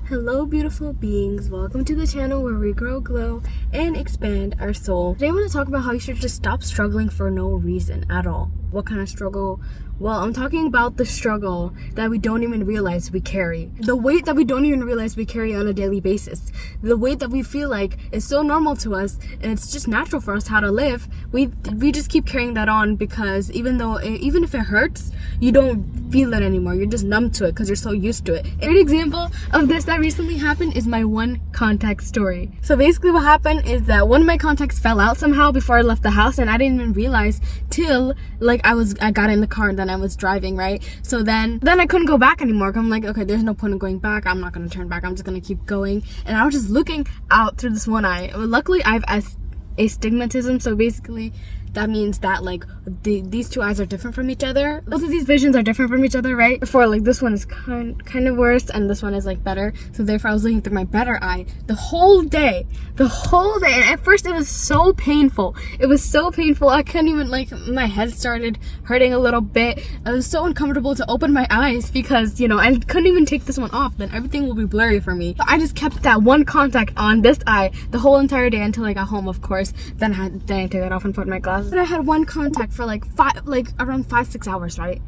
Hello beautiful beings, welcome to the channel where we grow, glow, and expand our soul. Today I'm going to talk about how you should just stop struggling for no reason at all. What kind of struggle? Well, I'm talking about the struggle that we don't even realize we carry. The weight that we don't even realize we carry on a daily basis. The weight that we feel like is so normal to us and it's just natural for us how to live. We just keep carrying that on because even if it hurts, you don't feel it anymore. You're just numb to it because you're so used to it. A great example of this that recently happened is my one contact story. So basically what happened is that one of my contacts fell out somehow before I left the house, and I didn't even realize till like I got in the car and then I was driving, right? So then I couldn't go back anymore. I'm like, okay, there's no point in going back. I'm not gonna turn back. I'm just gonna keep going. And I was just looking out through this one eye. Luckily I have astigmatism, so basically that means that like these two eyes are different from each other. Both of these visions are different from each other, right? Before, like, this one is kind of worse and this one is like better, so therefore I was looking through my better eye the whole day. And at first it was so painful. I couldn't even, like, my head started hurting a little bit. It was so uncomfortable to open my eyes because, you know, I couldn't even take this one off, then everything will be blurry for me. So I just kept that one contact on this eye the whole entire day until I got home, of course. Then I took it off and put my glasses. But I had one contact for around 5-6 hours, right?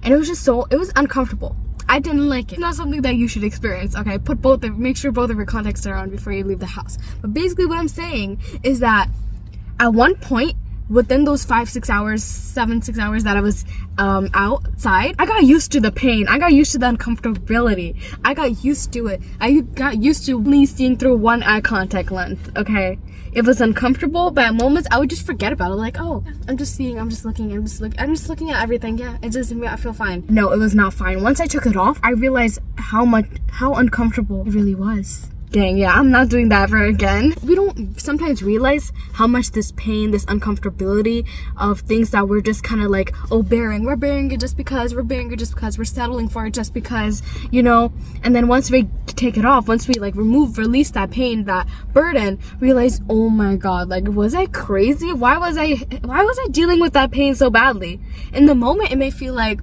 And it was just it was uncomfortable. I didn't like it. It's not something that you should experience, okay? Make sure both of your contacts are on before you leave the house. But basically what I'm saying is that at one point, within those 5-6 hours, 7-6 hours that I was outside, I got used to the pain. I got used to the uncomfortability. I got used to it. I got used to only seeing through one eye contact length, okay? It was uncomfortable, but at moments I would just forget about it. Like, oh, I'm just looking at everything. Yeah, I feel fine. No, it was not fine. Once I took it off, I realized how uncomfortable it really was. Dang, yeah, I'm not doing that ever again. We don't sometimes realize how much this pain, this uncomfortability of things that we're just kind of like, oh, we're bearing it just because, we're settling for it just because, you know. And then once we take it off, once we like release that pain, that burden, realize, oh my god, like, was I crazy? Why was I dealing with that pain so badly? In the moment, it may feel like,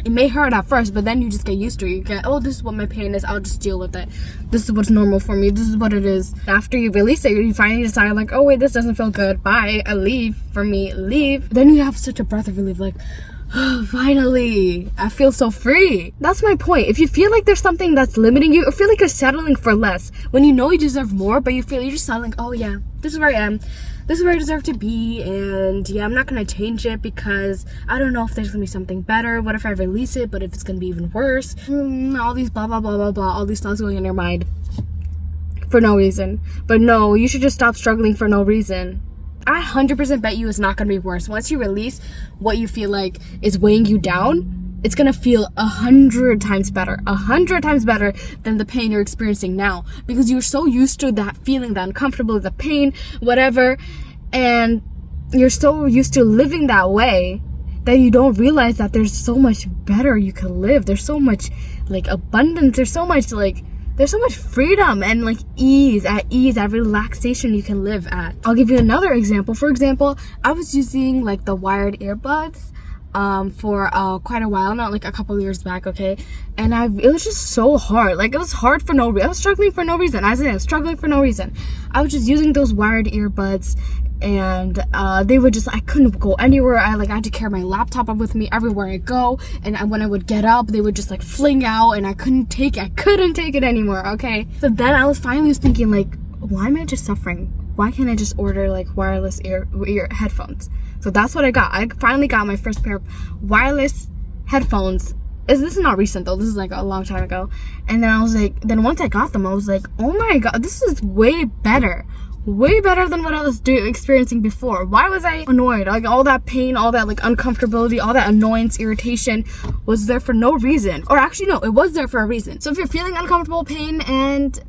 it may hurt at first, but then you just get used to it. You get, oh, this is what my pain is, I'll just deal with it. This is what's normal for me, this is what it is. After you release it, you finally decide like, oh wait, this doesn't feel good, bye, leave. Then you have such a breath of relief, like, oh, finally, I feel so free. That's my point. If you feel like there's something that's limiting you, or feel like you're settling for less, when you know you deserve more, but you're just like, oh yeah, this is where I am. This is where I deserve to be, and yeah, I'm not gonna change it because I don't know if there's gonna be something better. What if I release it, but if it's gonna be even worse? All these blah, blah, blah, blah, blah, all these thoughts going in your mind for no reason. But no, you should just stop struggling for no reason. I 100% bet you it's not gonna be worse. Once you release what you feel like is weighing you down, it's gonna feel 100 times better than the pain you're experiencing now, because you're so used to that feeling, that uncomfortable, the pain, whatever, and you're so used to living that way that you don't realize that there's so much better you can live. There's so much like abundance, there's so much freedom and like ease, at relaxation you can live at. I'll give you another example. For example, I was using like the wired earbuds for quite a while now, like a couple of years back, okay? And it was just so hard. Like, it was hard for no reason. I was struggling for no reason. I was struggling for no reason. I was just using those wired earbuds, and they would just, I couldn't go anywhere. I had to carry my laptop up with me everywhere I go, and when I would get up, they would just like fling out, and I couldn't take it anymore, okay? So then I was finally thinking, like, why am I just suffering? Why can't I just order like wireless ear headphones? So that's what I got. I finally got my first pair of wireless headphones. This is not recent though, this is like a long time ago. And then I was like, once I got them, I was like, oh my god, this is way better than what I was experiencing before. Why was I annoyed? Like, all that pain, all that like uncomfortability, all that annoyance, irritation was there for no reason. Or actually no, it was there for a reason. So if you're feeling uncomfortable pain, and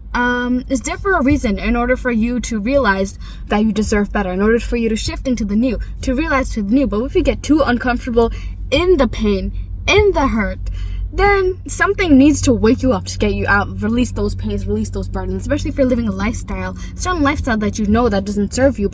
it's there for a reason, in order for you to realize that you deserve better, in order for you to shift into the new, to realize to the new. But if you get too uncomfortable in the pain, in the hurt, then something needs to wake you up to get you out, release those pains, release those burdens, especially if you're living a certain lifestyle that you know that doesn't serve you,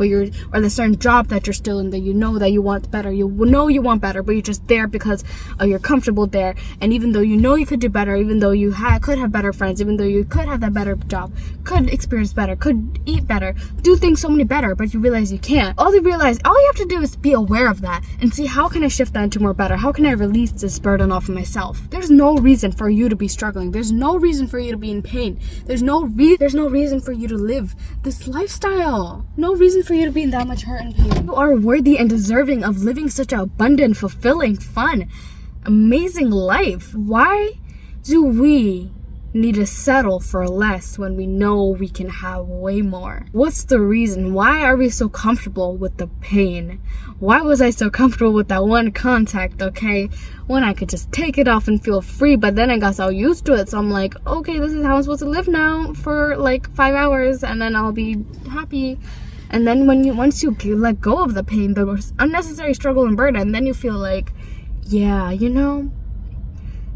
or the certain job that you're still in that you know that you want better, you know you want better, but you're just there because you're comfortable there. And even though you know you could do better, even though you could have better friends, even though you could have that better job, could experience better, could eat better, do things so many better, but you realize you can't. All you have to do is be aware of that and see, how can I shift that into more better? How can I release this burden off of myself? There's no reason for you to be struggling. There's no reason for you to be in pain. There's no reason for you to live this lifestyle. No reason for you to be in that much hurt and pain. You are worthy and deserving of living such an abundant, fulfilling, fun, amazing life. Why do we need to settle for less when we know we can have way more? What's the reason? Why are we so comfortable with the pain? Why was I so comfortable with that one contact, okay, when I could just take it off and feel free? But then I got so used to it, so I'm like, okay, this is how I'm supposed to live now for like 5 hours, and then I'll be happy. And then once you let go of the pain, the unnecessary struggle and burden, then you feel like, yeah,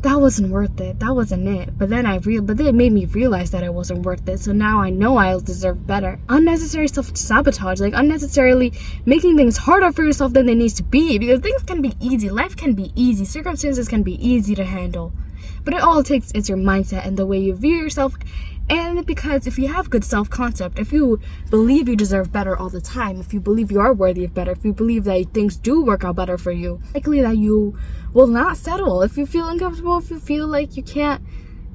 that wasn't worth it. That wasn't it. But then it made me realize that it wasn't worth it. So now I know I'll deserve better. Unnecessary self-sabotage, like unnecessarily making things harder for yourself than they need to be, because things can be easy. Life can be easy. Circumstances can be easy to handle. But it all takes is your mindset and the way you view yourself. And because if you have good self-concept, if you believe you deserve better all the time, if you believe you are worthy of better, if you believe that things do work out better for you, likely that you will not settle. If you feel uncomfortable, if you feel like you can't,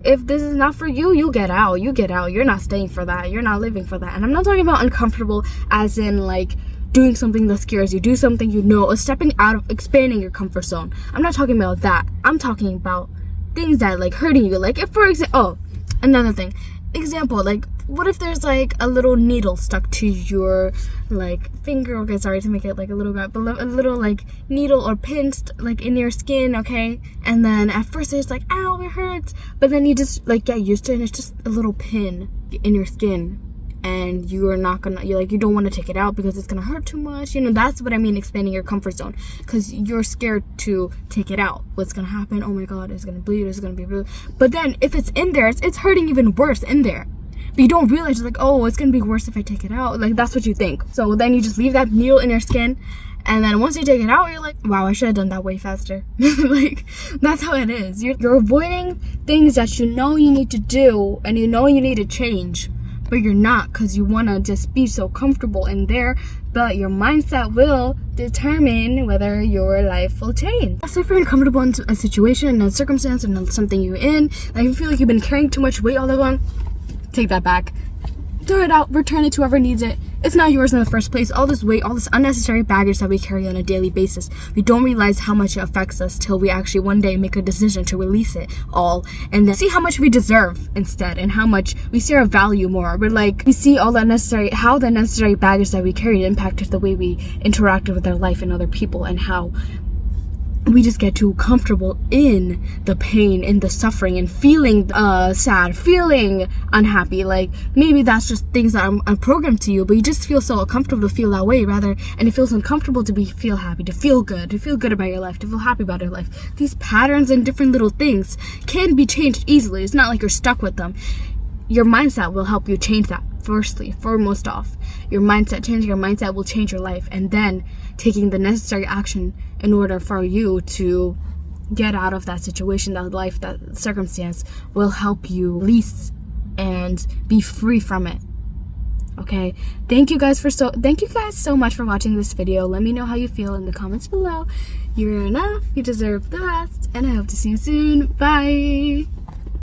if this is not for you, you get out. You get out. You're not staying for that. You're not living for that. And I'm not talking about uncomfortable as in like doing something that scares you, do something or stepping out of, expanding your comfort zone. I'm not talking about that. I'm talking about things that like hurting you. Like if, for example, another thing. Example, like what if there's like a little needle stuck to your like finger, okay, sorry to make it like a little like needle or pin like in your skin, okay, and then at first it's like, ow, it hurts, but then you just like get used to it and it's just a little pin in your skin, and you don't want to take it out because it's gonna hurt too much. That's what I mean, expanding your comfort zone, because you're scared to take it out. What's gonna happen? Oh my god, it's gonna bleed, it's gonna be blue. But then if it's in there, it's hurting even worse in there, but you don't realize, like, oh, it's gonna be worse if I take it out. Like, that's what you think. So then you just leave that needle in your skin, and then once you take it out, you're like, wow, I should have done that way faster. Like, that's how it is. You're avoiding things that you know you need to do and you know you need to change, but you're not, because you want to just be so comfortable in there. But your mindset will determine whether your life will change. So if you're uncomfortable in a situation, a circumstance, and something you're in, like you feel like you've been carrying too much weight all along, take that back. Throw it out, return it to whoever needs it. It's not yours in the first place. All this weight, all this unnecessary baggage that we carry on a daily basis, we don't realize how much it affects us till we actually one day make a decision to release it all, and then see how much we deserve instead, and how much we see our value more. We see how the necessary baggage that we carried impacted the way we interacted with our life and other people, and how we just get too comfortable in the pain, in the suffering, and feeling sad, feeling unhappy. Like maybe that's just things that are programmed to you, but you just feel so uncomfortable to feel that way and it feels uncomfortable to feel happy, to feel good about your life, to feel happy about your life. These patterns and different little things can be changed easily. It's not like you're stuck with them. Your mindset will help you change that. Foremost off, changing your mindset will change your life, and then taking the necessary action in order for you to get out of that situation, that circumstance, will help you release and be free from it. Okay, thank you guys so much for watching this video. Let me know how you feel in the comments below. You're enough, you deserve the best, and I hope to see you soon. Bye.